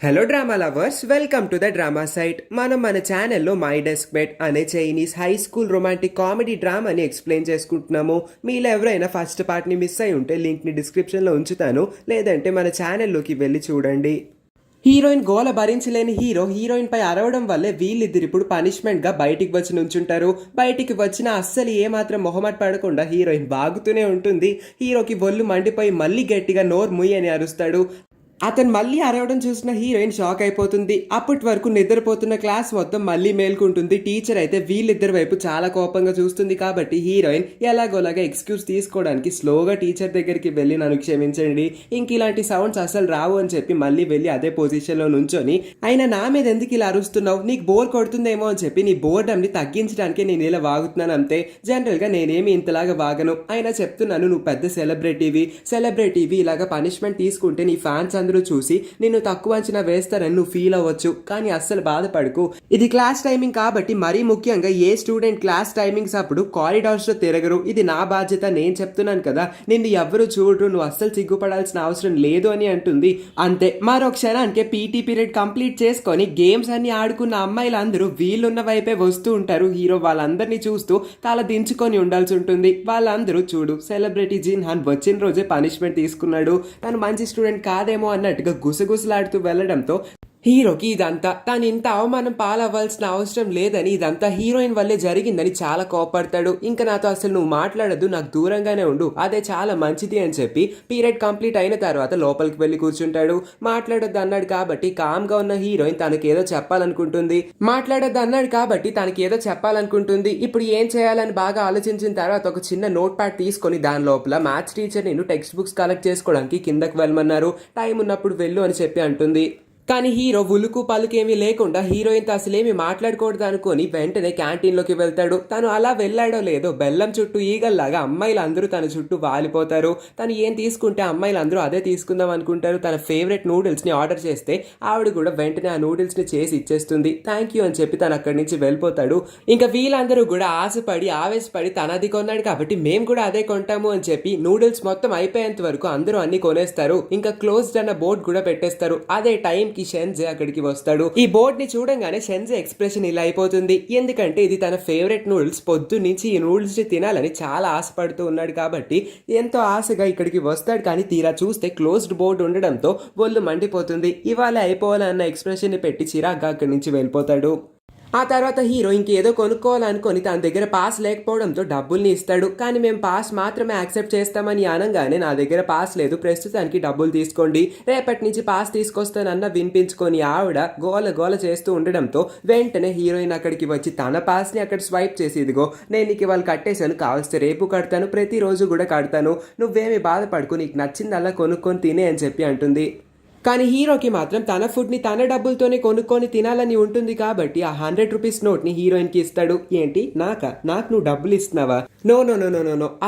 Hello drama lovers, welcome to the drama site. మనం మన ఛానల్లో మై డెస్క్ బెడ్ అనే Chinese high school romantic comedy డ్రామాని explain చేసుకుంటున్నాము. మీలో ఎవరైనా ఫస్ట్ పార్ట్ని మిస్ అయి ఉంటే లింక్ని డిస్క్రిప్షన్లో ఉంచుతాను, లేదంటే మన ఛానల్లోకి వెళ్ళి చూడండి. హీరోయిన్ గోల భరించలేని హీరోయిన్ పై అరవడం వల్లే వీళ్ళిద్దరు ఇప్పుడు పనిష్మెంట్ గా బయటికి వచ్చి నుంచుంటారు. బయటికి వచ్చిన అస్సలు ఏమాత్రం మొహమాట పడకుండా హీరోయిన్ బాగుతూనే ఉంటుంది. హీరోకి ఒళ్ళు మండిపోయి మళ్ళీ గట్టిగా నోరు ముయ్యి అని అరుస్తాడు. అతను మళ్ళీ అరవడం చూసిన హీరోయిన్ షాక్ అయిపోతుంది. అప్పటి వరకు నిద్రపోతున్న క్లాస్ మొత్తం మళ్ళీ మేల్కుంటుంది. టీచర్ అయితే వీళ్ళిద్దరి వైపు చాలా కోపంగా చూస్తుంది. కాబట్టి హీరోయిన్ ఎలాగోలాగా ఎక్స్క్యూజ్ తీసుకోవడానికి స్లోగా టీచర్ దగ్గరికి వెళ్ళి నన్ను క్షమించండి, ఇంక ఇలాంటి సౌండ్స్ అసలు రావు అని చెప్పి మళ్ళీ వెళ్ళి అదే పొజిషన్లో నుంచొని, అయినా నా మీద ఎందుకు ఇలా అరుస్తున్నావు, నీకు బోర్ కొడుతుందేమో అని చెప్పి నీ బోర్డమ్ని తగ్గించడానికి నేను ఇలా వాగుతున్నాను అంతే. జనరల్గా నేనేమి ఇంతలాగా వాగను, అయినా చెప్తున్నాను నువ్వు పెద్ద సెలబ్రిటీవి ఇలాగా పనిష్మెంట్ తీసుకుంటే నీ ఫ్యాన్స్ అందరూ చూసి నిన్ను తక్కువ అంచనా వేస్తారని నువ్వు ఫీల్ అవ్వచ్చు. కానీ అస్సలు బాధపడకు, ఇది క్లాస్ టైమింగ్ కాబట్టి మరీ ముఖ్యంగా ఏ స్టూడెంట్ క్లాస్ టైమింగ్స్ అప్పుడు కారిడార్స్ లో తిరగరు, ఇది నా బాధ్యత, నేను చెప్తున్నాను కదా, నిన్ను ఎవ్వరూ చూడరు, నువ్వు అస్సలు సిగ్గుపడాల్సిన అవసరం లేదు అని అంటుంది. అంతే, మరో క్షణానికి పీటీ పీరియడ్ కంప్లీట్ చేసుకొని గేమ్స్ అన్ని ఆడుకున్న అమ్మాయిలందరూ వీళ్ళున్న వైపే వస్తూ ఉంటారు. హీరో వాళ్ళందరినీ చూస్తూ తల దించుకొని ఉండాల్సి ఉంటుంది. వాళ్ళందరూ చూడు, సెలబ్రిటీ జిన్ హాన్ వచ్చిన రోజే పనిష్మెంట్ తీసుకున్నాడు, తను మంచి స్టూడెంట్ కాదేమో అన్నట్టుగా గుసగుసలాడుతూ వెళ్లడంతో హీరోకి ఇదంతా తాను ఇంత అవమానం పాలవ్వాల్సిన అవసరం లేదని, ఇదంతా హీరోయిన్ వల్లే జరిగిందని చాలా కోపడతాడు. ఇంకా నాతో అసలు నువ్వు మాట్లాడద్దు, నాకు దూరంగానే ఉండు, అదే చాలా మంచిది అని చెప్పి పీరియడ్ కంప్లీట్ అయిన తర్వాత లోపలికి వెళ్ళి కూర్చుంటాడు. మాట్లాడొద్దు అన్నాడు కాబట్టి కామ్ గా ఉన్న హీరోయిన్ తనకేదో చెప్పాలనుకుంటుంది. ఇప్పుడు ఏం చేయాలని బాగా ఆలోచించిన తర్వాత ఒక చిన్న నోట్ ప్యాడ్ తీసుకొని దాని లోపల మ్యాథ్స్ టీచర్ నేను టెక్స్ట్ బుక్స్ కలెక్ట్ చేసుకోవడానికి కిందకి వెళ్ళమన్నారు, టైం ఉన్నప్పుడు వెళ్ళు అని చెప్పి అంటుంది. కానీ హీరో ఉలుకు పలుకేమీ లేకుండా హీరోయిన్తో అసలేమి మాట్లాడకూడదు అనుకుని వెంటనే క్యాంటీన్లోకి వెళ్తాడు. తను అలా వెళ్ళాడో లేదో బెల్లం చుట్టూ ఈగల్లాగా అమ్మాయిలందరూ తన చుట్టూ వాలిపోతారు. తను ఏం తీసుకుంటే అమ్మాయిలందరూ అదే తీసుకుందాం అనుకుంటారు. తన ఫేవరెట్ నూడిల్స్ని ఆర్డర్ చేస్తే ఆవిడ కూడా వెంటనే ఆ నూడిల్స్ని చేసి ఇచ్చేస్తుంది. థ్యాంక్ యూ అని చెప్పి తను అక్కడి నుంచి వెళ్ళిపోతాడు. ఇంకా వీళ్ళందరూ కూడా ఆవేశపడి తనది కొన్నాడు కాబట్టి మేము కూడా అదే కొంటాము అని చెప్పి నూడిల్స్ మొత్తం అయిపోయేంత వరకు అందరూ అన్ని కొనేస్తారు. ఇంకా క్లోజ్డ్ అన్న బోర్డు కూడా పెట్టేస్తారు. అదే టైం కి షెన్జే అక్కడికి వస్తాడు. ఈ బోర్డ్ ని చూడంగానే షెన్జే ఎక్స్ప్రెషన్ ఇలా అయిపోతుంది. ఎందుకంటే ఇది తన ఫేవరెట్ నూడిల్స్, పొద్దు నుంచి ఈ నూడిల్స్ ని తినాలని చాలా ఆశపడుతూ ఉన్నాడు కాబట్టి ఎంతో ఆశగా ఇక్కడికి వస్తాడు. కానీ తీరా చూస్తే క్లోజ్డ్ బోర్డు ఉండడంతో ఒళ్ళు మండిపోతుంది. ఇవాళ అయిపోవాలన్న ఎక్స్ప్రెషన్ ని పెట్టి చిరాగ్గా అక్కడి నుంచి వెళ్ళిపోతాడు. ఆ తర్వాత హీరో ఇంకేదో కొనుక్కోవాలనుకొని తన దగ్గర పాస్ లేకపోవడంతో డబ్బుల్ని ఇస్తాడు. కానీ మేము పాస్ మాత్రమే యాక్సెప్ట్ చేస్తామని అనగానే నా దగ్గర పాస్ లేదు, ప్రస్తుతానికి డబ్బులు తీసుకోండి, రేపటి నుంచి పాస్ తీసుకొస్తానన్న వినిపించుకొని ఆవిడ గోల చేస్తూ ఉండడంతో వెంటనే హీరోయిన్ అక్కడికి వచ్చి తన పాస్ని అక్కడ స్వైప్ చేసి, ఇదిగో నేను నీకు ఇవాళ కట్టేశాను, కావలిస్తే రేపు కడతాను, ప్రతిరోజు కూడా కడతాను, నువ్వేమి బాధపడుకు, నీకు నచ్చిందల్లా కొనుక్కొని తినే అని చెప్పి అంటుంది. కానీ హీరోకి మాత్రం తన ఫుడ్ని తన డబ్బులతోనే కొనుక్కొని తినాలని ఉంటుంది కాబట్టి ఆ 100 రూపీస్ నోట్ని హీరోయిన్కి ఇస్తాడు. ఏంటి, నాకు నువ్వు డబ్బులు ఇస్తున్నావా? నో,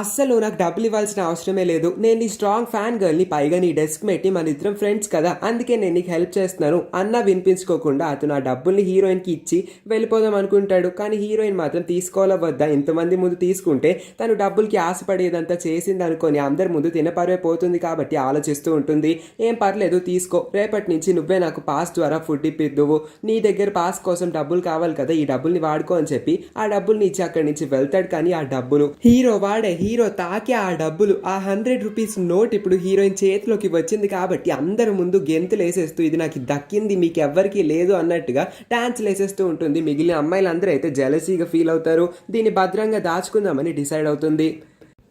అస్సలు నాకు డబ్బులు ఇవ్వాల్సిన అవసరమే లేదు, నేను నీ స్ట్రాంగ్ ఫ్యాన్ గర్ల్ని, పైగా నీ డెస్క్ మేట్, మన ఇద్దరం ఫ్రెండ్స్ కదా, అందుకే నేను నీకు హెల్ప్ చేస్తున్నాను అన్నా వినిపించుకోకుండా అతను ఆ డబ్బుల్ని హీరోయిన్కి ఇచ్చి వెళ్ళిపోదాం అనుకుంటాడు. కానీ హీరోయిన్ మాత్రం తీసుకోవాలా వద్దా, ఇంతమంది ముందు తీసుకుంటే తను డబ్బులకి ఆశపడేదంతా చేసింది అనుకొని అందరి ముందు తినపరే పోతుంది కాబట్టి ఆలోచిస్తూ ఉంటుంది. ఏం పర్లేదు, రేపటి నుంచి నువ్వే నాకు పాస్ ద్వారా ఫుడ్ ఇప్పిద్దువు, నీ దగ్గర పాస్ కోసం డబ్బులు కావాలి కదా, ఈ డబ్బుల్ని వాడుకో అని చెప్పి ఆ డబ్బుల్ని ఇచ్చి అక్కడి నుంచి వెళ్తాడు. కానీ ఆ డబ్బులు హీరో తాకి ఆ డబ్బులు, ఆ 100 రూపీస్ నోట్ ఇప్పుడు హీరోయిన్ చేతిలోకి వచ్చింది కాబట్టి అందరి ముందు గెంతులు వేసేస్తూ ఇది నాకు దక్కింది, మీకు ఎవ్వరికీ లేదు అన్నట్టుగా డాన్స్ వేసేస్తూ ఉంటుంది. మిగిలిన అమ్మాయిలందరూ అయితే జెలసీగా ఫీల్ అవుతారు. దీన్ని భద్రంగా దాచుకుందామని డిసైడ్ అవుతుంది.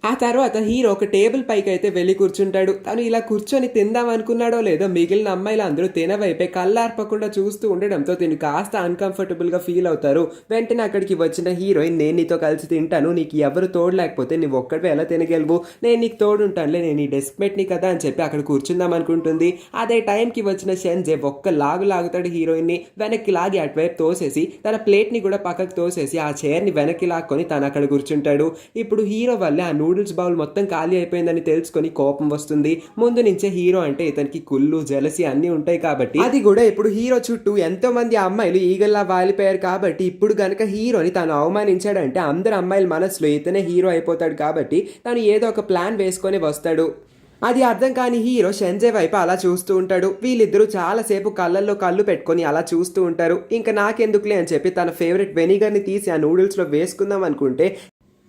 ఆ తర్వాత హీరో ఒక టేబుల్ పైకి అయితే వెళ్ళి కూర్చుంటాడు. తను ఇలా కూర్చొని తిందాం అనుకున్నాడో లేదో మిగిలిన అమ్మాయిలు అందరూ తినవైపే కళ్ళార్పకుండా చూస్తూ ఉండడంతో తిని కాస్త అన్కంఫర్టబుల్ గా ఫీల్ అవుతారు. వెంటనే అక్కడికి వచ్చిన హీరోయిన్, నేను నీతో కలిసి తింటాను, నీకు ఎవరు తోడు లేకపోతే నువ్వు ఒక్కడివే ఎలా తినగలవు, నేను నీకు తోడుంటానులే, నేను నీ డెస్క్ మేట్ ని కదా అని చెప్పి అక్కడ కూర్చుందాం అనుకుంటుంది. అదే టైంకి వచ్చిన షెన్జే ఒక్క లాగుతాడు హీరోయిన్ ని, వెనక్కి లాగి అటువైపు తోసేసి తన ప్లేట్ ని కూడా పక్కకు తోసేసి ఆ చైర్ ని వెనక్కి లాక్కొని తను అక్కడ కూర్చుంటాడు. ఇప్పుడు హీరో వల్లే ఆ నూడిల్స్ బౌల్ మొత్తం ఖాళీ అయిపోయిందని తెలుసుకొని కోపం వస్తుంది. ముందు నుంచే హీరో అంటే ఇతనికి కుళ్ళు, జెలసీ అన్ని ఉంటాయి కాబట్టి, అది కూడా ఇప్పుడు హీరో చుట్టూ ఎంతో మంది అమ్మాయిలు ఈగల్లా వాలిపోయారు కాబట్టి ఇప్పుడు గనక హీరోని తను అవమానించాడంటే అందరు అమ్మాయిల మనసులో ఇతనే హీరో అయిపోతాడు కాబట్టి తను ఏదో ఒక ప్లాన్ వేసుకొని వస్తాడు. అది అర్థం కాని హీరో షెన్జే వైపు అలా చూస్తూ ఉంటాడు. వీళ్ళిద్దరూ చాలాసేపు కళ్ళల్లో కళ్ళు పెట్టుకొని అలా చూస్తూ ఉంటారు. ఇంకా నాకెందుకులే అని చెప్పి తన ఫేవరెట్ వెనిగర్ని తీసి ఆ నూడిల్స్లో వేసుకుందాం అనుకుంటే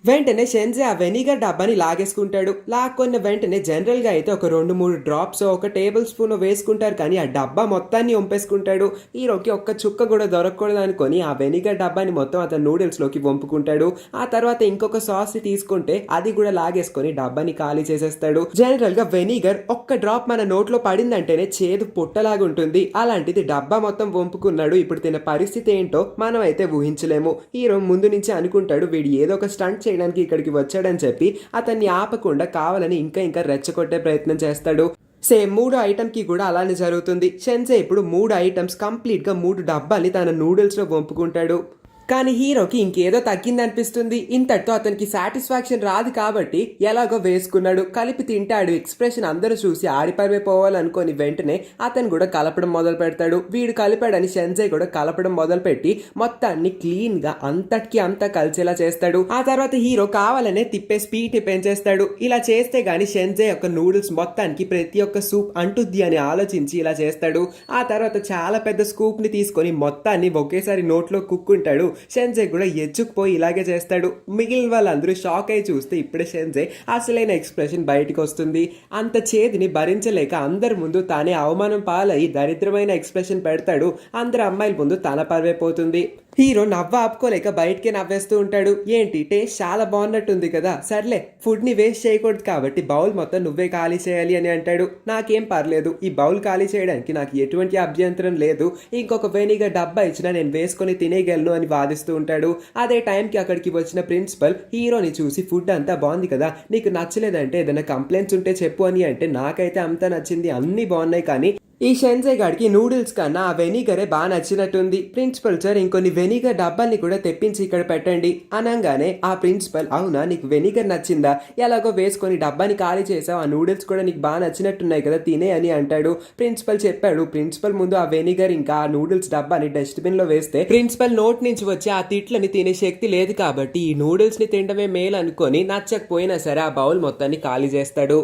వెంటనే షెన్జే ఆ వెనిగర్ డబ్బాని లాగేసుకుంటాడు. లాక్కొన్న వెంటనే జనరల్గా అయితే ఒక 2-3 డ్రాప్స్ ఒక టేబుల్ స్పూన్ వేసుకుంటారు, కానీ ఆ డబ్బా మొత్తాన్ని వంపేసుకుంటాడు. హీరోకి ఒక్క చుక్క కూడా దొరకకూడదు అనుకొని ఆ వెనిగర్ డబ్బాని మొత్తం అతను నూడిల్స్లోకి వంపుకుంటాడు. ఆ తర్వాత ఇంకొక సాస్ని తీసుకుంటే అది కూడా లాగేసుకొని డబ్బాని ఖాళీ చేసేస్తాడు. జనరల్గా వెనిగర్ ఒక్క డ్రాప్ మన నోట్లో పడిందంటేనే చేదు పుట్టలాగా ఉంటుంది. అలాంటిది డబ్బా మొత్తం వంపుకున్నాడు. ఇప్పుడు తిన పరిస్థితి ఏంటో మనం అయితే ఊహించలేము. హీరో ముందు నుంచి అనుకుంటాడు వీడు ఏదో ఒక స్టంట్ చేయడానికి ఇక్కడికి వచ్చాడని చెప్పి అతన్ని ఆపకుండా కావాలని ఇంకా రెచ్చగొట్టే ప్రయత్నం చేస్తాడు. సేమ్ 3 ఐటమ్కి కూడా అలానే జరుగుతుంది. షెన్జే ఇప్పుడు 3 ఐటమ్స్ కంప్లీట్గా 3 డబ్బాని తన నూడిల్స్లో వంపుకుంటాడు. కానీ హీరోకి ఇంకేదో తగ్గిందనిపిస్తుంది. ఇంతటితో అతనికి సాటిస్ఫాక్షన్ రాదు కాబట్టి ఎలాగో వేసుకున్నాడు, కలిపి తింటాడు. ఎక్స్ప్రెషన్ అందరూ చూసి ఆడిపరిపోవాలనుకొని వెంటనే అతను కూడా కలపడం మొదలు పెడతాడు. వీడు కలిపాడని షెన్జే కూడా కలపడం మొదలుపెట్టి మొత్తాన్ని క్లీన్ గా అంతటికి అంతా కలిసేలా చేస్తాడు. ఆ తర్వాత హీరో కావాలనే తిప్పే స్పీడ్ పెంచేస్తాడు. ఇలా చేస్తే గానీ షెన్జే యొక్క నూడిల్స్ మొత్తానికి ప్రతి ఒక్క సూప్ అంటుద్ది అని ఆలోచించి ఇలా చేస్తాడు. ఆ తర్వాత చాలా పెద్ద స్కూప్ ని తీసుకొని మొత్తాన్ని ఒకేసారి నోట్లో కుక్కుంటాడు. షెన్జే కూడా ఎచ్చుకుపోయి ఇలాగే చేస్తాడు. మిగిలిన వాళ్ళందరూ షాక్ అయి చూస్తే ఇప్పుడే షెన్జే అసలైన ఎక్స్ప్రెషన్ బయటికి వస్తుంది. అంత చేతిని భరించలేక అందరి ముందు తానే అవమానం పాలై దరిద్రమైన ఎక్స్ప్రెషన్ పెడతాడు. అందరు అమ్మాయిల ముందు తన పరువే పోతుంది. హీరో నవ్వ ఆపుకోలేక బయటకే నవ్వేస్తూ ఉంటాడు. ఏంటి టేస్ట్ చాలా బాగున్నట్టుంది కదా, సర్లే ఫుడ్ని వేస్ట్ చేయకూడదు కాబట్టి బౌల్ మొత్తం నువ్వే ఖాళీ చేయాలి అని అంటాడు. నాకేం పర్లేదు, ఈ బౌల్ ఖాళీ చేయడానికి నాకు ఎటువంటి అభ్యంతరం లేదు. ఇంకొక వెనిగర్ డబ్బా ఇచ్చినా నేను వేసుకొని తినేయగలను అని వాదిస్తూ ఉంటాడు. అదే టైంకి అక్కడికి వచ్చిన ప్రిన్సిపల్ హీరోని చూసి ఫుడ్ అంతా బాగుంది కదా, నీకు నచ్చలేదంటే ఏదైనా కంప్లైంట్స్ ఉంటే చెప్పు అని అంటే నాకైతే అంతా నచ్చింది, అన్నీ బాగున్నాయి, కానీ ఈ షెన్జే గాడికి నూడిల్స్ కన్నా ఆ వెనిగరే బాగా నచ్చినట్టుంది. ప్రిన్సిపల్ సార్ ఇంకొన్ని వెనిగర్ డబ్బాల్ని కూడా తెప్పించి ఇక్కడ పెట్టండి అనగానే ఆ ప్రిన్సిపల్ అవునా నీకు వెనిగర్ నచ్చిందా, ఎలాగో వేసుకొని డబ్బాని ఖాళీ చేసావు, ఆ నూడిల్స్ కూడా నీకు బాగా నచ్చినట్టున్నాయి కదా తినే అని అంటాడు. ప్రిన్సిపల్ చెప్పాడు. ప్రిన్సిపల్ ముందు ఆ వెనిగర్ ఇంకా ఆ నూడిల్స్ డబ్బాని డస్ట్బిన్ లో వేస్తే ప్రిన్సిపల్ నోట్ నుంచి వచ్చి ఆ తిట్లని తినే శక్తి లేదు కాబట్టి ఈ నూడిల్స్ ని తినడమే మేలు అనుకొని నచ్చకపోయినా సరే ఆ బౌల్ మొత్తాన్ని ఖాళీ చేస్తాడు.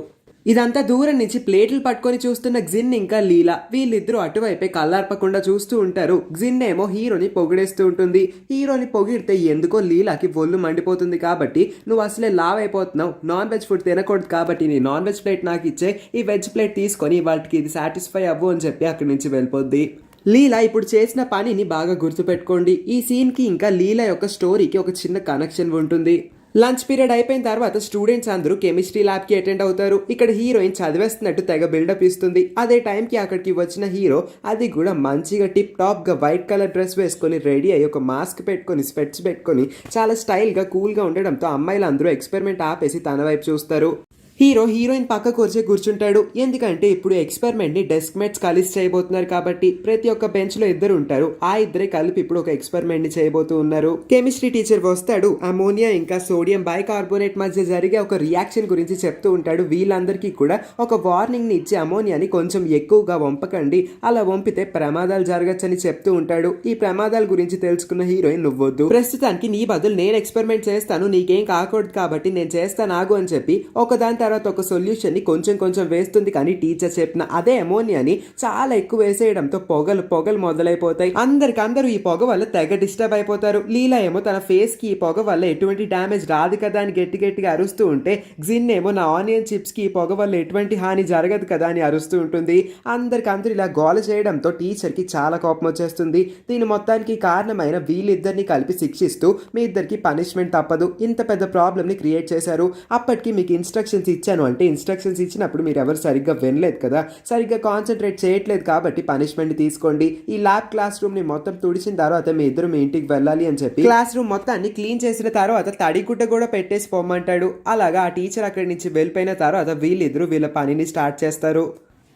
ఇదంతా దూరం నుంచి ప్లేట్లు పట్టుకొని చూస్తున్న జిన్ ఇంకా లీలా వీళ్ళిద్దరూ అటువైపే కళ్ళార్పకుండా చూస్తూ ఉంటారు. జిన్ ఏమో హీరోని పొగిడేస్తూ ఉంటుంది. హీరోని పొగిడితే ఎందుకో లీలాకి ఒళ్ళు మండిపోతుంది. కాబట్టి నువ్వు అసలే లావ్ అయిపోతున్నావు, నాన్ వెజ్ ఫుడ్ తినకూడదు కాబట్టి నీ నాన్ వెజ్ ప్లేట్ నాకు ఇచ్చే, ఈ వెజ్ ప్లేట్ తీసుకొని వాటికి ఇది సాటిస్ఫై అవ్వు అని చెప్పి అక్కడి నుంచి వెళ్ళిపోద్ది. లీలా ఇప్పుడు చేసిన పనిని బాగా గుర్తుపెట్టుకోండి. ఈ సీన్కి ఇంకా లీలా యొక్క స్టోరీకి ఒక చిన్న కనెక్షన్ ఉంటుంది. లంచ్ పీరియడ్ అయిపోయిన తర్వాత స్టూడెంట్స్ అందరూ కెమిస్ట్రీ ల్యాబ్కి అటెండ్ అవుతారు. ఇక్కడ హీరోయిన్ చదివేస్తున్నట్టు తెగ బిల్డప్ ఇస్తుంది. అదే టైంకి అక్కడికి వచ్చిన హీరో అది కూడా మంచిగా టిప్ టాప్గా వైట్ కలర్ డ్రెస్ వేసుకొని రెడీ అయ్యి ఒక మాస్క్ పెట్టుకొని స్పెట్స్ పెట్టుకొని చాలా స్టైల్గా కూల్గా ఉండడంతో అమ్మాయిలు అందరూ ఎక్స్పెరిమెంట్ ఆపేసి తన వైపు చూస్తారు. హీరోయిన్ పక్క కూర్చుంటాడు. ఎందుకంటే ఇప్పుడు ఎక్స్పెరిమెంట్ ని డెస్క్ మేట్స్ కలిసి చేయబోతున్నారు కాబట్టి ప్రతి ఒక్క బెంచ్ లో ఇద్దరు ఉంటారు. ఆ ఇద్దరే కలిపి ఇప్పుడు ఒక ఎక్స్పెరిమెంట్ ని చేయబోతూ ఉన్నారు. కెమిస్ట్రీ టీచర్ వస్తాడు. అమోనియా ఇంకా సోడియం బైకార్బోనేట్ మధ్య జరిగే ఒక రియాక్షన్ గురించి చెప్తూ ఉంటాడు. వీళ్ళందరికీ కూడా ఒక వార్నింగ్ ని ఇచ్చి అమోనియాని కొంచెం ఎక్కువగా వంపకండి, అలా వంపితే ప్రమాదాలు జరగచ్చని చెప్తూ ఉంటాడు. ఈ ప్రమాదాల గురించి తెలుసుకున్న హీరోయిన్ నువ్వొద్దు, ప్రస్తుతానికి నీ బదులు నేను ఎక్స్పెరిమెంట్ చేస్తాను, నీకేం కాకూడదు కాబట్టి నేను చేస్తాను ఆగు అని చెప్పి ఒకదాని తర్వాత ఒక సొల్యూషన్ ని కొంచెం వేస్తుంది. కానీ టీచర్ చెప్పిన అదే అమోనియాని చాలా ఎక్కువ వేసేయడంతో పొగలు మొదలైపోతాయి. అందరూ ఈ పొగ వల్ల తెగ డిస్టర్బ్ అయిపోతారు. లీలా ఏమో తన ఫేస్ కి ఈ పొగ వల్ల ఎటువంటి డ్యామేజ్ రాదు కదా అని గట్టిగా అరుస్తూ ఉంటే జిన్ ఏమో నా ఆనియన్ చిప్స్ కి ఈ పొగ వల్ల ఎటువంటి హాని జరగదు కదా అని అరుస్తూ ఉంటుంది. అందరూ ఇలా గోల చేయడంతో టీచర్ కి చాలా కోపం వచ్చేస్తుంది. దీని మొత్తానికి కారణమైన వీళ్ళిద్దరిని కలిపి శిక్షిస్తూ మీ ఇద్దరికి పనిష్మెంట్ తప్పదు, ఇంత పెద్ద ప్రాబ్లమ్ ని క్రియేట్ చేశారు, అప్పటికి మీకు ఇన్స్ట్రక్షన్స్ ఇచ్చాను అంటే ఇన్స్ట్రక్షన్స్ ఇచ్చినప్పుడు మీరు ఎవరు సరిగ్గా వినలేదు కదా, సరిగ్గా కాన్సన్ట్రేట్ చేయట్లేదు కాబట్టి పనిష్మెంట్ తీసుకోండి. ఈ ల్యాబ్ క్లాస్ రూమ్ ని మొత్తం తుడిచిన తర్వాత మీ ఇద్దరు మీ ఇంటికి వెళ్ళాలి అని చెప్పి క్లాస్ రూమ్ మొత్తాన్ని క్లీన్ చేసిన తర్వాత తడిగుడ్డ కూడా పెట్టేసి పోమంటాడు. అలాగా ఆ టీచర్ అక్కడి నుంచి వెళ్ళిపోయిన తర్వాత వీళ్ళిద్దరూ వీళ్ళ పనిని స్టార్ట్ చేస్తారు.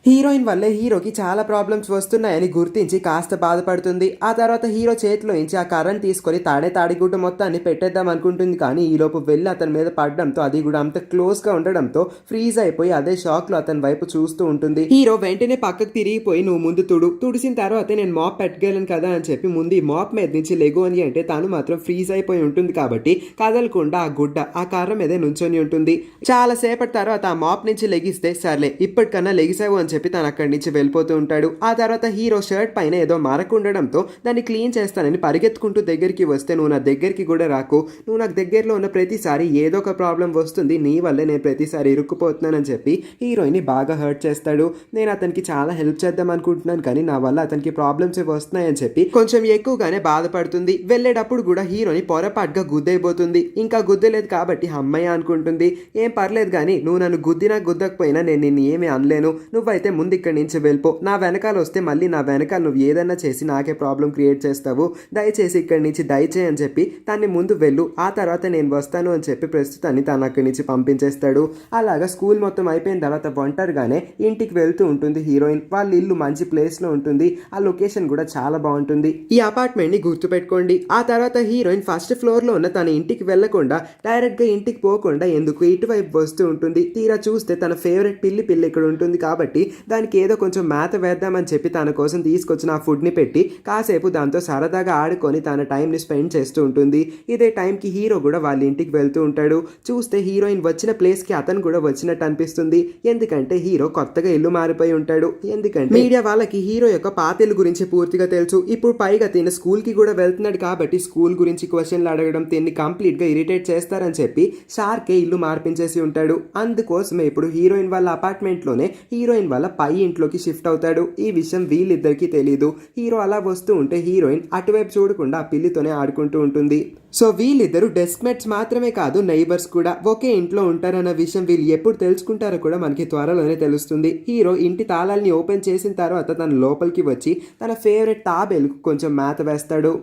హీరోయిన్ వల్లే హీరోకి చాలా ప్రాబ్లమ్స్ వస్తున్నాయని గుర్తించి కాస్త బాధపడుతుంది. ఆ తర్వాత హీరో చేతిలో నుంచి ఆ కర్రను తీసుకొని తాడిగుడ్డ మొత్తాన్ని పెట్టేద్దాం అనుకుంటుంది. కానీ ఈలోపు వెళ్ళి అతని మీద పడడంతో అది కూడా అంత క్లోజ్ గా ఉండడంతో ఫ్రీజ్ అయిపోయి అదే షాక్ లో అతని వైపు చూస్తూ ఉంటుంది. హీరో వెంటనే పక్కకు తిరిగిపోయి నువ్వు ముందు తుడిసిన తర్వాత నేను మాప్ పెట్టగలను కదా అని చెప్పి ముందు ఈ మాప్ మీద నుంచి లెగు అని అంటే తను మాత్రం ఫ్రీజ్ అయిపోయి ఉంటుంది కాబట్టి కదలకుండా ఆ గుడ్డ ఆ కర్ర మీదే నుంచొని ఉంటుంది. చాలా సేపటి తర్వాత ఆ మాప్ నుంచి లెగిస్తే సర్లే ఇప్పటికన్నా లెగిసావు అని చెప్పి తను అక్కడి నుంచి వెళ్ళిపోతూ ఉంటాడు. ఆ తర్వాత హీరో షర్ట్ పైన ఏదో మరక ఉండడంతో దాన్ని క్లీన్ చేస్తానని పరిగెత్తుకుంటూ దగ్గరికి వస్తే నువ్వు నా దగ్గరికి కూడా రాకు, నువ్వు నాకు దగ్గరలో ఉన్న ప్రతిసారి ఏదో ఒక ప్రాబ్లం వస్తుంది, నీ వల్లే నేను ప్రతిసారి ఇరుక్కుపోతున్నానని చెప్పి హీరోయిన్ ని బాగా హర్ట్ చేస్తాడు. నేను అతనికి చాలా హెల్ప్ చేద్దాం అనుకుంటున్నాను కానీ నా వల్ల అతనికి ప్రాబ్లమ్స్ వస్తున్నాయని చెప్పి కొంచెం ఎక్కువగానే బాధపడుతుంది. వెళ్ళేటప్పుడు కూడా హీరోని పొరపాటుగా గుద్దైపోతుంది. ఇంకా గుద్దలేదు కాబట్టి అమ్మయ్య అనుకుంటుంది. ఏం పర్లేదు కానీ నువ్వు నన్ను గుద్దినా గుద్దకపోయినా నేను నిన్ను ఏమీ అనలేను, నువ్వైతే ముందు ఇక్కడి నుంచి వెళ్ళిపో, నా వెనకాల వస్తే మళ్ళీ నా వెనకాల నువ్వు ఏదన్నా చేసి నాకే ప్రాబ్లం క్రియేట్ చేస్తావు, దయచేసి ఇక్కడి నుంచి దయచేయి అని చెప్పి తన్ని ముందు వెళ్ళు, ఆ తర్వాత నేను వస్తాను అని చెప్పి ప్రస్తుతాన్ని తను అక్కడి నుంచి పంపించేస్తాడు. అలాగా స్కూల్ మొత్తం అయిపోయిన తర్వాత ఒంటరిగానే ఇంటికి వెళ్తూ ఉంటుంది హీరోయిన్. వాళ్ళ ఇల్లు మంచి ప్లేస్ లో ఉంటుంది, ఆ లొకేషన్ కూడా చాలా బాగుంటుంది. ఈ అపార్ట్మెంట్ ని గుర్తుపెట్టుకోండి. ఆ తర్వాత హీరోయిన్ ఫస్ట్ ఫ్లోర్ లో ఉన్న తన ఇంటికి వెళ్లకుండా డైరెక్ట్ గా ఇంటికి పోకుండా ఎందుకు ఇటువైపు వస్తూ ఉంటుంది. తీరా చూస్తే తన ఫేవరెట్ పిల్లి ఇక్కడ ఉంటుంది కాబట్టి దానికి ఏదో కొంచెం మేత వేద్దామని చెప్పి తన కోసం తీసుకొచ్చిన ఆ ఫుడ్ ని పెట్టి కాసేపు దాంతో సరదాగా ఆడుకొని తన టైం ని స్పెండ్ చేస్తూ ఉంటుంది. ఇదే టైంకి హీరో కూడా వాళ్ళ ఇంటికి వెళ్తూ ఉంటాడు. చూస్తే హీరోయిన్ వచ్చిన ప్లేస్ కి అతను కూడా వచ్చినట్టు అనిపిస్తుంది. ఎందుకంటే హీరో కొత్తగా ఇల్లు మారిపోయి ఉంటాడు. ఎందుకంటే మీడియా వాళ్ళకి హీరో యొక్క పాత ఇల్లు గురించి పూర్తిగా తెలుసు. ఇప్పుడు పైగా తిన స్కూల్ కి కూడా వెళ్తున్నాడు కాబట్టి స్కూల్ గురించి క్వశ్చన్లు అడగడం తిన్ని కంప్లీట్ గా ఇరిటేట్ చేస్తారని చెప్పి షార్కే ఇల్లు మార్పించేసి ఉంటాడు. అందుకోసమే ఇప్పుడు హీరోయిన్ వాళ్ళ అపార్ట్మెంట్ లోనే హీరోయిన్ వాళ్ళ పై ఇంట్లోకి షిఫ్ట్ అవుతాడు. ఈ విషయం వీళ్ళిద్దరికి తెలియదు. హీరో అలా వస్తూ ఉంటే హీరోయిన్ అటువైపు చూడకుండా ఆ పిల్లితోనే ఆడుకుంటూ ఉంటుంది. సో వీళ్ళిద్దరు డెస్క్ మేట్స్ మాత్రమే కాదు నైబర్స్ కూడా. ఒకే ఇంట్లో ఉంటారన్న విషయం వీళ్ళు ఎప్పుడు తెలుసుకుంటారో కూడా మనకి త్వరలోనే తెలుస్తుంది. హీరో ఇంటి తాళాలని ఓపెన్ చేసిన తర్వాత తన లోపలికి వచ్చి తన ఫేవరెట్ తాబేలుకు కొంచెం మేత వేస్తాడు.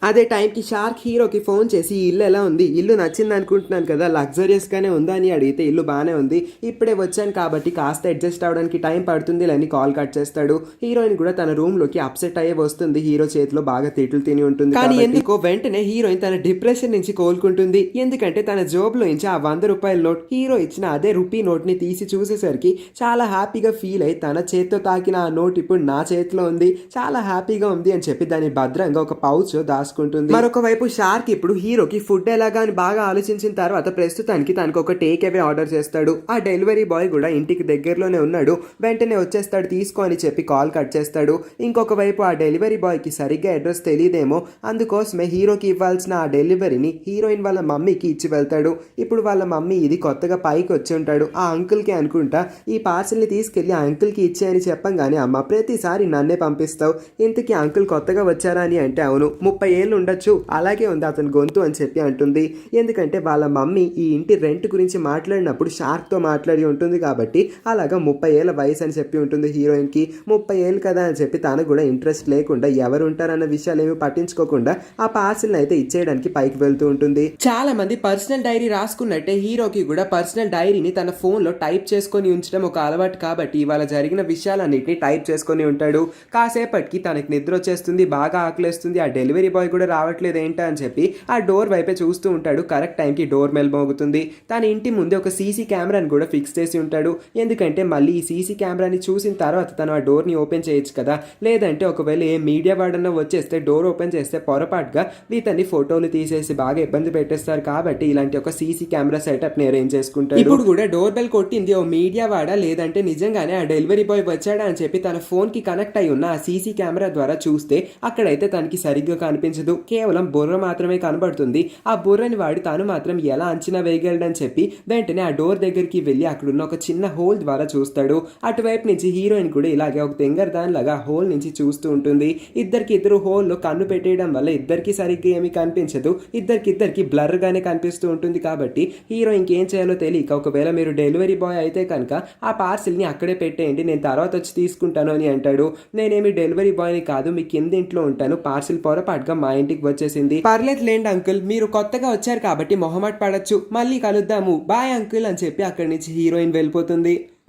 అదే టైంకి షార్క్ హీరోకి ఫోన్ చేసి ఇల్లు ఎలా ఉంది, ఇల్లు నచ్చింది అనుకుంటున్నాను కదా, లగ్జరియస్గానే ఉందా అని అడిగితే ఇల్లు బాగానే ఉంది, ఇప్పుడే వచ్చాను కాబట్టి కాస్త అడ్జస్ట్ అవడానికి టైం పడుతుంది అని కాల్ కట్ చేస్తాడు. హీరోయిన్ కూడా తన రూమ్ లోకి అప్సెట్ అయ్యే వస్తుంది. హీరో చేతిలో బాగా తిట్లు తిని ఉంటుంది. కానీ ఎందుకో వెంటనే హీరోయిన్ తన డిప్రెషన్ నుంచి కోలుకుంటుంది. ఎందుకంటే తన జోబ్ లో నుంచి ఆ 100 రూపాయల నోట్ హీరో ఇచ్చిన అదే రూపీ నోట్ ని తీసి చూసేసరికి చాలా హ్యాపీగా ఫీల్ అయ్యి తన చేతితో తాకిన ఆ నోట్ ఇప్పుడు నా చేతిలో ఉంది, చాలా హ్యాపీగా ఉంది అని చెప్పి దాన్ని భద్రంగా ఒక పౌచ్ దాచుకుంటుంది. మరొక వైపు షార్క్ ఇప్పుడు హీరోకి ఫుడ్ ఎలాగా అని బాగా ఆలోచించిన తర్వాత ప్రస్తుతానికి తనకు ఒక టేక్ అవే ఆర్డర్ చేస్తాడు. ఆ డెలివరీ బాయ్ కూడా ఇంటికి దగ్గరలోనే ఉన్నాడు. వెంటనే వచ్చేస్తాడు తీసుకో అని చెప్పి కాల్ కట్ చేస్తాడు. ఇంకొక వైపు ఆ డెలివరీ బాయ్ కి సరిగ్గా అడ్రస్ తెలియదేమో, అందుకోసమే హీరోకి ఇవ్వాల్సిన ఆ డెలివరీని హీరోయిన్ వాళ్ళ మమ్మీకి ఇచ్చి వెళ్తాడు. ఇప్పుడు వాళ్ళ మమ్మీ ఇది కొత్తగా పైకి వచ్చి ఉంటాడు. ఆ అంకుల్ కి అనుకుంటా ఈ పార్సల్ ని తీసుకెళ్లి ఆ అంకుల్ కి ఇచ్చేయని చెప్పంగానే అమ్మ ప్రతిసారి నన్నే పంపిస్తావు, ఇంతకీ అంకుల్ కొత్తగా వచ్చారా అని అంటే అవును 30 ఏళ్ళు ఉండొచ్చు, అలాగే ఉంది అతని గొంతు అని చెప్పి అంటుంది. ఎందుకంటే వాళ్ళ మమ్మీ ఈ ఇంటి రెంట్ గురించి మాట్లాడినప్పుడు షార్క్ తో మాట్లాడి ఉంటుంది కాబట్టి అలాగా 30 ఏళ్ళ వయసు అని చెప్పి ఉంటుంది హీరోయిన్ కి. 30 ఏళ్ళు కదా అని చెప్పి తను కూడా ఇంట్రెస్ట్ లేకుండా ఎవరు ఉంటారన్న విషయాలు ఏమి పట్టించుకోకుండా ఆ పార్సిల్ అయితే ఇచ్చేయడానికి పైకి వెళ్తూ ఉంటుంది. చాలా మంది పర్సనల్ డైరీ రాసుకున్నట్టే హీరోకి కూడా పర్సనల్ డైరీని తన ఫోన్ లో టైప్ చేసుకొని ఉంచడం ఒక అలవాటు కాబట్టి ఇవాళ జరిగిన విషయాలన్నింటినీ టైప్ చేసుకొని ఉంటాడు. కాసేపటికి తనకి నిద్ర వచ్చేస్తుంది, బాగా ఆకలేస్తుంది. ఆ డెలివరీ బాయ్ కూడా రావట్లేదు ఏంటా అని చెప్పి ఆ డోర్ వైపే చూస్తూ ఉంటాడు. కరెక్ట్ టైంకి డోర్ మెల్ మోగుతుంది. తన ఇంటి ముందే ఒక సీసీ కెమెరాని కూడా ఫిక్స్ చేసి ఉంటాడు. ఎందుకంటే మళ్ళీ ఈ సీసీ కెమెరాని చూసిన తర్వాత తను ఆ డోర్ ని ఓపెన్ చేయొచ్చు కదా, లేదంటే ఒకవేళ ఏ మీడియా వాడన్నా వచ్చేస్తే డోర్ ఓపెన్ చేస్తే పొరపాటుగా ఇతన్ని ఫోటోలు తీసేసి బాగా ఇబ్బంది పెట్టేస్తారు కాబట్టి ఇలాంటి ఒక సీసీ కెమెరా సెటప్ ని అరేంజ్ చేసుకుంటాడు. ఇప్పుడు కూడా డోర్ బెల్ కొట్టింది ఓ మీడియా వాడా లేదంటే నిజంగానే ఆ డెలివరీ బాయ్ వచ్చాడా అని చెప్పి తన ఫోన్ కి కనెక్ట్ అయి ఉన్న ఆ సీసీ కెమెరా ద్వారా చూస్తే అక్కడైతే తనకి సరిగ్గా కనిపించదు, కేవలం బుర్ర మాత్రమే కనబడుతుంది. ఆ బుర్రని వాడి తాను మాత్రం ఎలా అంచనా వేయగలడని చెప్పి వెంటనే ఆ డోర్ దగ్గరికి వెళ్ళి అక్కడున్న ఒక చిన్న హోల్ ద్వారా చూస్తాడు. అటువైపు నుంచి హీరోయిన్ కూడా ఇలాగే ఒక తెంగర్ దానిలాగా హోల్ నుంచి చూస్తూ ఉంటుంది. ఇద్దరు హోల్లో కన్ను పెట్టేయడం వల్ల ఇద్దరికి సరిగ్గా ఏమీ కనిపించదు, ఇద్దరికి బ్లర్ గానే కనిపిస్తూ ఉంటుంది. కాబట్టి హీరోయిన్ ఏం చేయాలో తెలియక ఒకవేళ మీరు డెలివరీ బాయ్ అయితే కనుక ఆ పార్సిల్ ని అక్కడే పెట్టేయండి, నేను తర్వాత వచ్చి తీసుకుంటాను అని అంటాడు. నేనేమి డెలివరీ బాయ్ ని కాదు, మీ కింద ఇంట్లో ఉంటాను, పార్సిల్ పొరపాటుగా మా ఇంటికి వచ్చేసింది, పర్లేదు లేండి అంకుల్, మీరు కొత్తగా వచ్చారు కాబట్టి మొహమాట పడచ్చు, మళ్ళీ కలుద్దాము, బాయ్ అంకుల్ అని చెప్పి అక్కడి నుంచి హీరోయిన్ వెళ్ళిపోతుంది.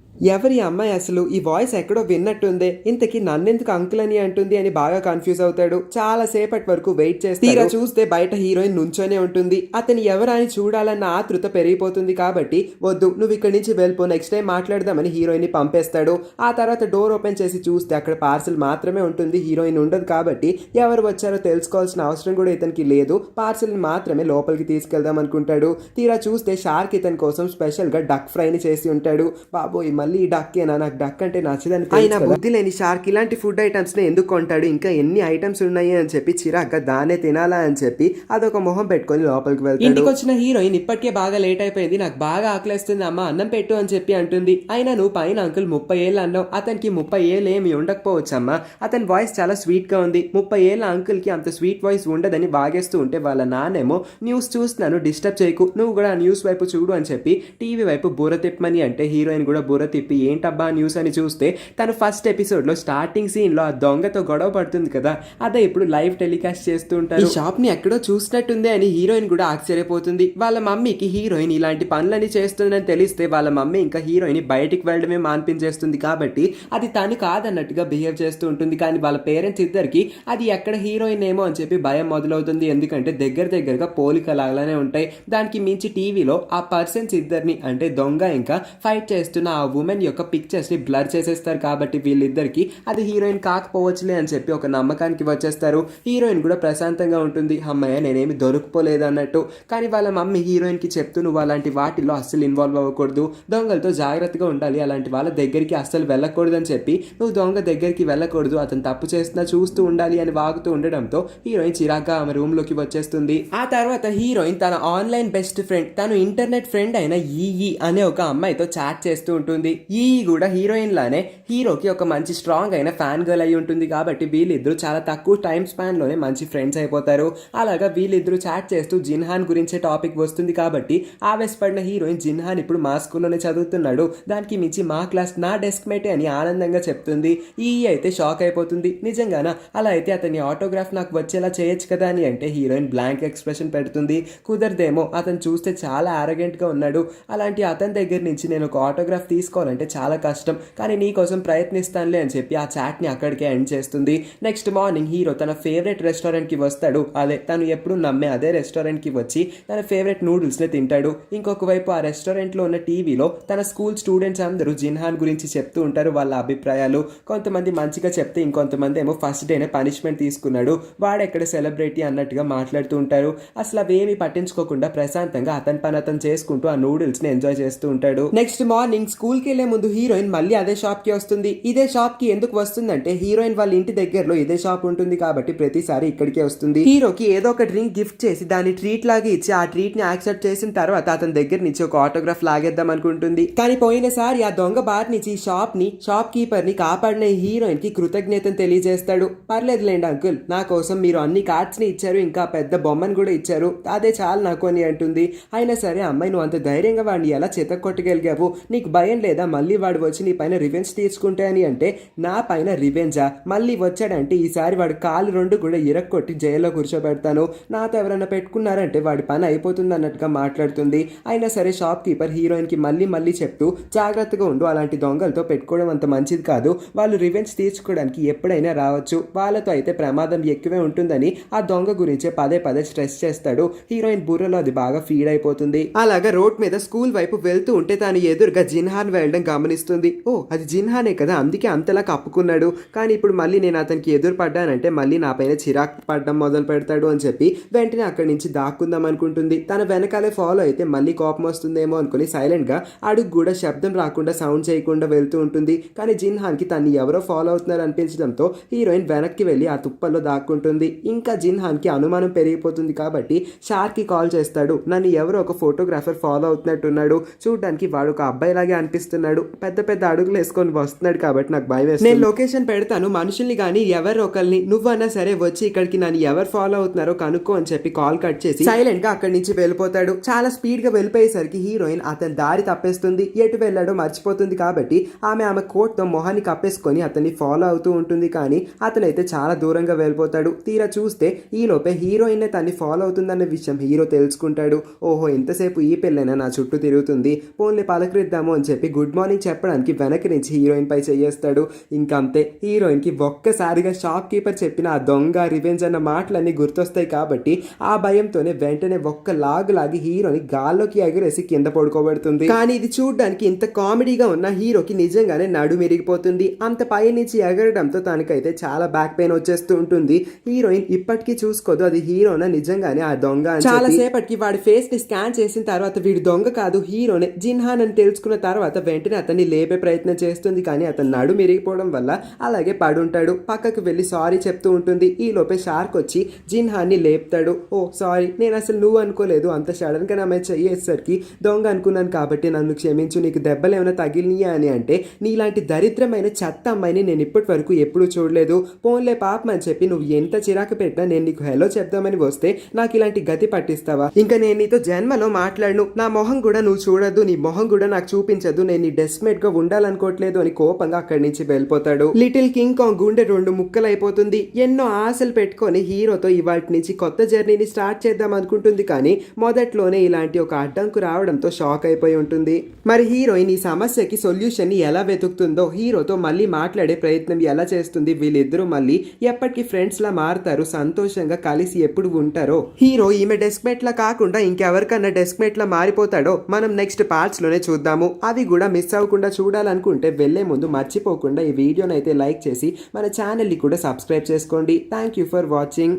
ఎవరి అమ్మాయి అసలు, ఈ వాయిస్ ఎక్కడో విన్నట్టుందే, ఇంతకీ నన్నెందుకు అంకుల్ అని అంటుంది అని బాగా కన్ఫ్యూజ్ అవుతాడు. చాలా సేపటి వరకు వెయిట్ చేస్తే తీరా చూస్తే బయట హీరోయిన్ నుంచోనే ఉంటుంది. అతను ఎవరా అని చూడాలన్న ఆతృత పెరిగిపోతుంది కాబట్టి వద్దు నువ్వు ఇక్కడి నుంచి వెళ్ళిపో, నెక్స్ట్ టైం మాట్లాడదామని హీరోయిన్ ని పంపేస్తాడు. ఆ తర్వాత డోర్ ఓపెన్ చేసి చూస్తే అక్కడ పార్సిల్ మాత్రమే ఉంటుంది, హీరోయిన్ ఉండదు. కాబట్టి ఎవరు వచ్చారో తెలుసుకోవాల్సిన అవసరం కూడా ఇతనికి లేదు. పార్సిల్ మాత్రమే లోపలికి తీసుకెళ్దాం అనుకుంటాడు. తీరా చూస్తే షార్క్ ఇతని కోసం స్పెషల్ గా డక్ ఫ్రై ని చేసి ఉంటాడు. బాబోయ్ మళ్ళీ ఈ డక్కేనా, నాకు డక్ అంటే నచ్చదని అయినా బుద్ధి లేని షార్క్ ఇలాంటి ఫుడ్ ఐటమ్స్ ని ఎందుకు కొంటాడు, ఇంకా ఎన్ని ఐటమ్స్ ఉన్నాయి అని చెప్పి చిరాగ్గా దాన్నే తినాలా అని చెప్పి అదొక మొహం పెట్టుకొని లోపలికి వెళ్తాడు. ఇంటికి వచ్చిన హీరోయిన్ ఇప్పటికే బాగా లేట్ అయిపోయింది, నాకు బాగా ఆకలేస్తుంది అమ్మ అన్నం పెట్టు అని చెప్పి అంటుంది. అయినా నువ్వు పైన అంకుల్ 30 ఏళ్ళు అన్నావు, అతనికి 30 ఏళ్ళు ఏమి ఉండకపోవచ్చమ్మా. అతని వాయిస్ చాలా స్వీట్ గా ఉంది. 30 ఏళ్ళ అంకుల్ కి అంత స్వీట్ వాయిస్ ఉండదని వాగేస్తూ ఉంటే వాళ్ళ నాన్నేమో న్యూస్ చూస్తున్నాను డిస్టర్బ్ చేయకు, నువ్వు కూడా ఆ న్యూస్ వైపు చూడు అని చెప్పి టీవీ వైపు బుర్ర తిప్పమని అంటే హీరోయిన్ కూడా బుర్ర తిప్పి ఏంటబ్బా న్యూస్ అని చూస్తే తను ఫస్ట్ ఎపిసోడ్ లో స్టార్టింగ్ సీన్ లో ఆ దొంగతో గొడవ పడుతుంది కదా, అదే ఇప్పుడు లైవ్ టెలికాస్ట్ చేస్తూ ఉంటారు. ఈ షాప్ ని ఎక్కడో చూసినట్టుంది అని హీరోయిన్ కూడా ఆశ్చర్యపోతుంది. వాళ్ళ మమ్మీకి హీరోయిన్ ఇలాంటి పనులని చేస్తుందని తెలిస్తే వాళ్ళ మమ్మీ ఇంకా హీరోయిన్ బయటికి వెళ్ళడమే మాన్పించేస్తుంది. కాబట్టి అది తను కాదన్నట్టుగా బిహేవ్ చేస్తూ ఉంటుంది. కానీ వాళ్ళ పేరెంట్స్ ఇద్దరికి అది ఎక్కడ హీరోయిన్ ఏమో అని చెప్పి భయం మొదలవుతుంది. ఎందుకంటే దగ్గరగా పోలికలాగానే ఉంటాయి. దానికి మించి టీవీలో ఆ పర్సన్స్ ఇద్దరిని అంటే దొంగ ఇంకా ఫైట్ చేస్తున్న ఆ ఉమెన్ యొక్క పిక్చర్స్ ని బ్లర్ చేసేస్తారు. కాబట్టి వీళ్ళిద్దరికి అది హీరోయిన్ కాకపోవచ్చులే అని చెప్పి ఒక నమ్మకానికి వచ్చేస్తారు. హీరోయిన్ కూడా ప్రశాంతంగా ఉంటుంది, అమ్మాయి నేనేమి దొరికిపోలేదు అన్నట్టు. కానీ వాళ్ళ మమ్మీ హీరోయిన్ కి చెప్తూ నువ్వు అలాంటి వాటిలో అస్సలు ఇన్వాల్వ్ అవ్వకూడదు, దొంగలతో జాగ్రత్తగా ఉండాలి, అలాంటి వాళ్ళ దగ్గరికి అస్సలు వెళ్ళకూడదు అని చెప్పి నువ్వు దొంగ దగ్గరికి వెళ్ళకూడదు, అతను తప్పు చేస్తున్నా చూస్తూ ఉండాలి అని వాగుతూ ఉండడంతో హీరోయిన్ చిరాగ్గా ఆమె రూమ్ లోకి వచ్చేస్తుంది. ఆ తర్వాత హీరోయిన్ తన ఆన్లైన్ బెస్ట్ ఫ్రెండ్, తను ఇంటర్నెట్ ఫ్రెండ్ అయిన ఈఈ అనే ఒక అమ్మాయితో చాట్ చేస్తూ ఉంటుంది. ఈఈ కూడా హీరోయిన్ లానే హీరోకి ఒక మంచి స్ట్రాంగ్ అయిన ఫ్యాన్ గర్ల్ అయి ఉంటుంది. కాబట్టి వీళ్ళిద్దరూ చాలా తక్కువ టైం స్పాన్ లోనే మంచి ఫ్రెండ్స్ అయిపోతారు. అలాగా వీళ్ళిద్దరూ చాట్ చేస్తూ జిన్హాన్ గురించే టాపిక్ వస్తుంది. కాబట్టి ఆవేశపడిన హీరోయిన్ జిన్హాన్ ఇప్పుడు మా స్కూల్లోనే చదువుతున్నాడు, దానికి మించి మా క్లాస్ నా డెస్క్ మేటే అని ఆనందంగా చెప్తుంది. ఈ అయితే షాక్ అయిపోతుంది, నిజంగానా, అలా అయితే అతని ఆటోగ్రాఫ్ నాకు వచ్చేలా చేయొచ్చు కదా అని అంటే హీరోయిన్ బ్లాంక్ ఎక్స్ప్రెషన్ పెడుతుంది. కుదరదేమో, అతను చూస్తే చాలా ఆరోగెంట్ గా ఉన్నాడు, అలాంటి అతని దగ్గర నుంచి నేను ఒక ఆటోగ్రాఫ్ తీసుకోవాలంటే చాలా కష్టం, కానీ నీ కోసం ప్రయత్నిస్తానులే అని చెప్పి ఆ చాట్ ని అక్కడికే ఎండ్ చేస్తుంది. నెక్స్ట్ మార్నింగ్ హీరో తన ఫేవరెట్ రెస్టారెంట్ కి వస్తాడు. అదే తను ఎప్పుడు నమ్మే అదే రెస్టారెంట్ కి వచ్చి తన ఫేవరెట్ నూడిల్స్ ని తింటాడు. ఇంకొక వైపు ఆ రెస్టారెంట్ లో ఉన్న టీవీలో తన స్కూల్ స్టూడెంట్స్ అందరూ జిన్హాన్ గురించి చెప్తూ ఉంటారు వాళ్ళ అభిప్రాయాలు. కొంతమంది మంచిగా చెప్తే ఇంకొంతమంది ఏమో ఫస్ట్ డేనే పనిష్మెంట్ తీసుకున్నాడు, వాడెక్కడ సెలబ్రిటీ అన్నట్టుగా మాట్లాడుతూ ఉంటారు. అసలు అవేమి పట్టించుకోకుండా ప్రశాంతంగా అతని పని అతను చేసుకుంటూ ఆ నూడిల్స్ ని ఎంజాయ్ చేస్తూ ఉంటాడు. నెక్స్ట్ మార్నింగ్ స్కూల్ కి వెళ్లే ముందు హీరోయిన్ మళ్ళీ అదే షాప్ కి వస్తుంది. ఇదే షాప్ కి ఎందుకు వస్తుందంటే హీరోయిన్ వాళ్ళ ఇంటి దగ్గరలో ఇదే షాప్ ఉంటుంది కాబట్టి ప్రతిసారి ఇక్కడికే వస్తుంది. హీరోకి ఏదో ఒక డ్రింక్ గిఫ్ట్ చేసి దాన్ని ట్రీట్ లాగా ఇచ్చి ఆ ట్రీట్ ని యాక్సెప్ట్ చేసిన తర్వాత అతని దగ్గర నుంచి ఒక ఆటోగ్రాఫ్ లాగేద్దాం అనుకుంటుంది. కానీ పోయినసారి ఆ దొంగ బార్ నుంచి షాప్ కీపర్ ని కాపాడిన హీరోయిన్ కి కృతజ్ఞతను తెలియజేస్తాడు. పర్లేదులేండి అంకుల్, నా కోసం మీరు అన్ని కార్డ్స్ ని ఇచ్చారు, ఇంకా పెద్ద బొమ్మను కూడా ఇచ్చారు, అదే చాలు నాకు అని అంటుంది. అయినా సరే అమ్మాయి నువ్వు అంత ధైర్యంగా వాడిని ఎలా కొట్టగలిగావు, నీకు భయం లేదా మళ్ళీ వాడు వచ్చి నీ పైన రివెంజ్ తీర్చుకుంటే అని అంటే నా పైన రివెంజా, మళ్ళీ వచ్చాడంటే ఈసారి వాడి కాలు రెండు కూడా ఇరక్కొట్టి జైల్లో కూర్చోబెడతాను, నాతో ఎవరైనా పెట్టుకున్నారంటే వాడి పని అయిపోతుంది అన్నట్టుగా మాట్లాడుతుంది. అయినా సరే షాప్ కీపర్ హీరోయిన్ కి మళ్ళీ చెప్తూ జాగ్రత్తగా ఉండు, అలాంటి దొంగలతో పెట్టుకోవడం అంత మంచిది కాదు, వాళ్ళు రివెంజ్ తీర్చుకోవడానికి ఎప్పుడైనా రావచ్చు, వాళ్ళతో అయితే ప్రమాదం ఎక్కువే ఉంటుందని ఆ దొంగ గురించే పదే స్ట్రెస్ చేస్తాడు. హీరోయిన్ బుర్రలో అది బాగా ఫీడ్ అయిపోతుంది. అలాగా రోడ్ మీద స్కూల్ వైపు వెళ్తూ ఉంటే తాను ఎదురుగా జిన్హాన్ వెళ్ళడం గమనిస్తుంది. ఓ అది జిన్హానే కదా, అందుకే అంతలా కప్పుకున్నాడు, కానీ ఇప్పుడు మళ్ళీ నేను అతనికి ఎదురు పడ్డానంటే మళ్ళీ నా పైన చిరాకు పడడం మొదలు పెడతాడు అని చెప్పి వెంటనే అక్కడి నుంచి దాక్కుందాం అనుకుంటుంది. తన వెనకాలే ఫాలో అయితే మళ్ళీ కోపం వస్తుందేమో అనుకుని సైలెంట్ గా అడుగు కూడా శబ్దం రాకుండా సౌండ్ చేయకుండా వెళ్తూ ఉంటుంది. కానీ జిన్హాన్ కి తన్ని ఎవరో ఫాలో అవుతున్నారు అనిపించడంతో హీరోయిన్ వెనక్కి వెళ్ళి ఆ తుప్పల్లో దాక్కుంటుంది. ఇంకా జిన్హాన్ కి అనుమానం పెరిగిపోతుంది కాబట్టి షార్క్ కి కాల్ చేస్తాడు. నన్ను ఎవరో ఒక ఫోటోగ్రాఫర్ ఫాలో అవుతున్నట్టున్నాడు, చూడడానికి వాడు ఒక అబ్బాయిలాగే అనిపిస్తున్నాడు, పెద్ద అడుగులు వేసుకొని వస్తున్నాడు కాబట్టి నాకు భయం వేస్తుంది, నేను లొకేషన్ పెడతాను, మనుషుల్ని కానీ ఎవరు ఒకరిని నువ్వన్నా సరే వచ్చి ఇక్కడికి నన్ను ఎవరు ఫాలో అవుతున్నారో కనుక్కో అని చెప్పి కాల్ కట్ చేసి సైలెంట్ గా అక్కడి నుంచి వెళ్ళిపోతాడు. చాలా స్పీడ్ గా వెళ్ళిపోయేసరికి హీరోయిన్ అతని దారి తప్పేస్తుంది, ఎటు వెళ్ళాడో మర్చిపోతుంది. కాబట్టి ఆమె కోట్ తో మొహాన్ని కప్పేసుకొని అతన్ని ఫాలో అవుతూ ఉంటుంది. కానీ అతనైతే చాలా దూరంగా వెళ్ళిపోతాడు. తీరా చూస్తే ఈ లోపే హీరోయిన్ తన్ని ఫాలో అవుతుందన్న విషయం హీరో తెలుసుకుంటాడు. ఓహో ఎంతసేపు ఈ పిల్లైనా నా చుట్టూ తిరుగుతుంది, ఫోన్లే పలకరిద్దాము అని చెప్పి గుడ్ గుడ్ మార్నింగ్ చెప్పడానికి వెనక నుంచి హీరోయిన్ పై చెయ్యేస్తాడు. ఇంకంతే, హీరోయిన్ కి ఒక్కసారిగా షాప్ కీపర్ చెప్పిన ఆ దొంగ రివెంజ్ అన్న మాటలన్నీ గుర్తొస్తాయి. కాబట్టి ఆ భయంతోనే వెంటనే ఒక్క లాగి హీరోని గాల్లోకి ఎగరేసి కింద పడుకోబెడుతుంది. కానీ ఇది చూడ్డానికి ఇంత కామెడీగా ఉన్న హీరోకి నిజంగానే నడుము విరిగిపోతుంది. అంత పై నుంచి ఎగరడంతో తనకైతే చాలా బ్యాక్ పెయిన్ వచ్చేస్తూ ఉంటుంది. హీరోయిన్ ఇప్పటికీ చూసుకోదు అది హీరోనా నిజంగానే ఆ దొంగ అని. చాలా సేపటికి వాడి ఫేస్ ని స్కాన్ చేసిన తర్వాత వీడు దొంగ కాదు హీరోనే జిన్హాన్ అని తెలుసుకున్న తర్వాత వెంటనే అతన్ని లేపే ప్రయత్నం చేస్తుంది. కానీ అతను నడుము విరిగిపోవడం వల్ల అలాగే పడుంటాడు. పక్కకు వెళ్ళి సారీ చెప్తూ ఉంటుంది. ఈ లోపే షార్క్ వచ్చి జిన్హాన్ ని లేపుతాడు. ఓ సారీ, నేను అసలు నువ్వు అనుకోలేదు, అంత సడన్ గా నా మీద చెయ్యేసరికి దొంగ అనుకున్నాను, కాబట్టి నన్ను క్షమించు, నీకు దెబ్బలు ఏమైనా తగిలినాయా అని అంటే, నీలాంటి దరిద్రమైన చెత్త అమ్మాయిని నేను ఇప్పటి వరకు ఎప్పుడూ చూడలేదు, పోన్లే పాపం అని చెప్పి నువ్వు ఎంత చిరాకు పెట్టినా నేను నీకు హెలో చెప్దామని వస్తే నాకు ఇలాంటి గతి పట్టిస్తావా? ఇంకా నేను నీతో జన్మలో మాట్లాడను, నా మొహం కూడా నువ్వు చూడద్దు, నీ మొహం కూడా నాకు చూపించద్దు, నేను నీ డెస్క్మేట్ గా ఉండాలనుకోవట్లేదు అని కోపంగా అక్కడి నుంచి వెళ్ళిపోతాడు. లిటిల్ కింగ్ కాంగ్ గుండె 2 ముక్కలైపోతుంది. ఎన్నో ఆశలు పెట్టుకొని హీరోతో ఇవాటి నుంచి కొత్త జర్నీని స్టార్ట్ చేద్దాం అనుకుంటుంది. కానీ మొదట్లోనే ఇలాంటి ఒక అడ్డంకు రావడంతో షాక్ అయిపోయి ఉంటుంది. మరి హీరోయిన్ ఈ సమస్యకి సొల్యూషన్ ని ఎలా వెతుకుతుందో, హీరోతో మళ్ళీ మాట్లాడే ప్రయత్నం ఎలా చేస్తుంది, వీళ్ళిద్దరూ మళ్ళీ ఎప్పటికీ ఫ్రెండ్స్ లా మారుతారు, సంతోషంగా కలిసి ఎప్పుడు ఉంటారో, హీరో ఈమె డెస్క్మేట్ లా కాకుండా ఇంకెవరికన్నా డెస్క్మేట్ లా మారిపోతాడో మనం నెక్స్ట్ పార్ట్స్ లోనే చూద్దాము. అవి కూడా మిస్ అవ్వకుండా చూడాలనుకుంటే వెళ్లే ముందు మర్చిపోకుండా ఈ వీడియోని అయితే లైక్ చేసి మన ఛానల్ ని కూడా సబ్స్క్రైబ్ చేసుకోండి. Thank you for watching.